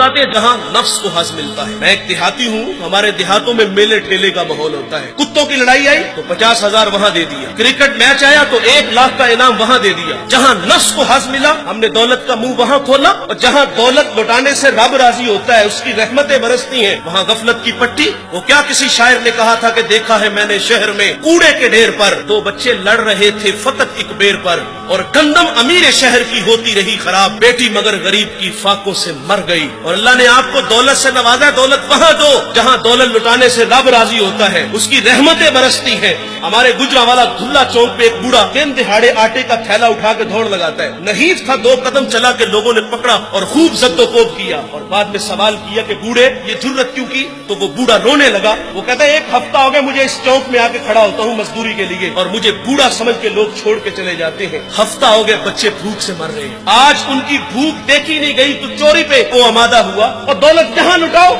جہاں نفس کو حظ ملتا ہے۔ میں ایک دیہاتی ہوں، ہمارے دیہاتوں میں میلے ٹھیلے کا ماحول ہوتا ہے۔ کتوں کی لڑائی آئی تو 50,000 وہاں دے دیا، کرکٹ میچ آیا تو 1,00,000 کا انعام وہاں دے دیا۔ جہاں نفس کو حظ ملا ہم نے دولت کا منہ وہاں کھولا، اور جہاں دولت لٹانے سے رب راضی ہوتا ہے، اس کی رحمتیں برستی ہیں، وہاں غفلت کی پٹی۔ وہ کیا کسی شاعر نے کہا تھا کہ دیکھا ہے میں نے شہر میں کوڑے کے ڈھیر پر 2 بچے لڑ رہے تھے فقط ایک بیر پر، اور گندم امیر شہر کی ہوتی رہی خراب، بیٹی مگر غریب کی فاقوں سے مر گئی۔ اور اللہ نے آپ کو دولت سے نوازا، دولت وہاں دو جہاں دولت لٹانے سے رب راضی ہوتا ہے، اس کی رحمتیں برستی ہیں۔ ہمارے گجرانوالا دھلا چوک پہ ایک بوڑھا دن دہاڑے آٹے کا تھیلا اٹھا کے دوڑ لگاتا ہے، نحیف تھا، 2 قدم چلا کے لوگوں نے پکڑا اور خوب زد و کوب کیا، اور بعد میں سوال کیا کہ بوڑھے یہ جرت کیوں کی؟ تو وہ بوڑھا رونے لگا، وہ کہتا ہے 1 ہفتہ ہو گیا مجھے اس چوک میں آ کے کھڑا ہوتا ہوں مزدوری کے لیے، اور مجھے بوڑھا سمجھ کے لوگ چھوڑ کے چلے جاتے ہیں، ہفتہ ہو گیا بچے بھوک سے مر رہے ہیں، آج ان کی بھوک دیکھی نہیں گئی تو چوری پہ وہ آمادہ ہوا، اور دولت جہاں لٹاؤ۔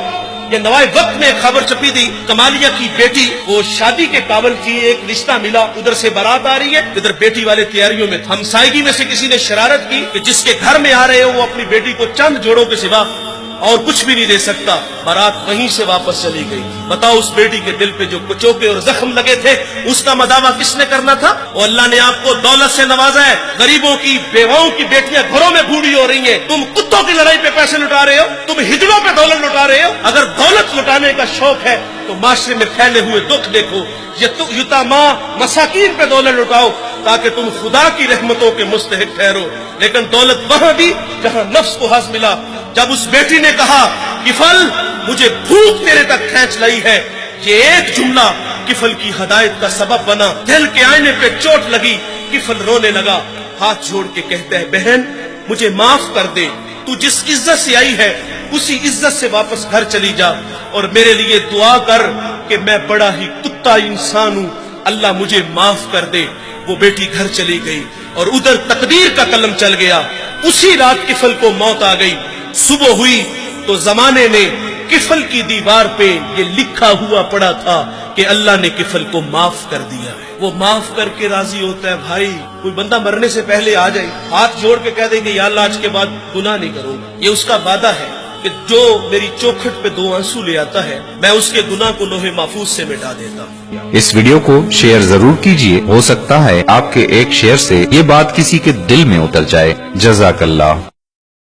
یہ نوائے وقت میں خبر چھپی تھی، کمالیہ کی بیٹی وہ شادی کے قابل تھی، ایک رشتہ ملا، ادھر سے بارات آ رہی ہے، ادھر بیٹی والے تیاریوں میں، ہمسائیگی میں سے کسی نے شرارت کی کہ جس کے گھر میں آ رہے ہو وہ اپنی بیٹی کو چند جوڑوں کے سوا اور کچھ بھی نہیں دے سکتا، بارات وہیں سے واپس چلی گئی۔ بتاؤ اس بیٹی کے دل پہ جو کچوکے اور زخم لگے تھے اس کا مداوع کس نے کرنا تھا؟ اور اللہ نے آپ کو دولت سے نوازا ہے، غریبوں کی بیواؤں کی بیٹیاں گھروں میں بوڑھی ہو رہی ہیں، تم کتوں کی لڑائی پہ پیسے لٹا رہے ہو، تم ہجڑوں پہ دولت لٹا رہے ہو۔ اگر دولت لٹانے کا شوق ہے تو معاشرے میں پھیلے ہوئے دکھ دیکھو، یتاما مساکین پہ دولت لٹاؤ تاکہ تم خدا کی رحمتوں کے مستحق ٹھہرو، لیکن دولت وہاں دی جہاں نفس کو حظ ملا۔ جب اس بیٹی نے کہا کفل مجھے بھوک تیرے تک کھینچ لائی ہے، یہ ایک جملہ کفل کی ہدایت کا سبب بنا، دل کے آئینے پہ چوٹ لگی، کفل رونے لگا، ہاتھ جوڑ کے کہتا ہے بہن مجھے معاف کر دے، تو جس عزت سے آئی ہے اسی عزت سے واپس گھر چلی جا، اور میرے لیے دعا کر کہ میں بڑا ہی کتا انسان ہوں، اللہ مجھے معاف کر دے۔ وہ بیٹی گھر چلی گئی اور ادھر تقدیر کا قلم چل گیا، اسی رات کفل کو موت آ گئی۔ صبح ہوئی تو زمانے نے کفل کی دیوار پہ یہ لکھا ہوا پڑا تھا کہ اللہ نے کفل کو معاف کر دیا ہے۔ وہ معاف کر کے راضی ہوتا ہے۔ بھائی کوئی بندہ مرنے سے پہلے آ جائے ہاتھ جوڑ کے کہہ دے کہ یا اللہ آج کے بعد گناہ نہیں کروں گا، یہ اس کا وعدہ ہے کہ جو میری چوکھٹ پہ 2 آنسو لے آتا ہے میں اس کے گناہ کو لوح محفوظ سے مٹا دیتا ہوں۔ اس ویڈیو کو شیئر ضرور کیجئے، ہو سکتا ہے آپ کے ایک شیئر سے یہ بات کسی کے دل میں اتر جائے۔ جزاک اللہ۔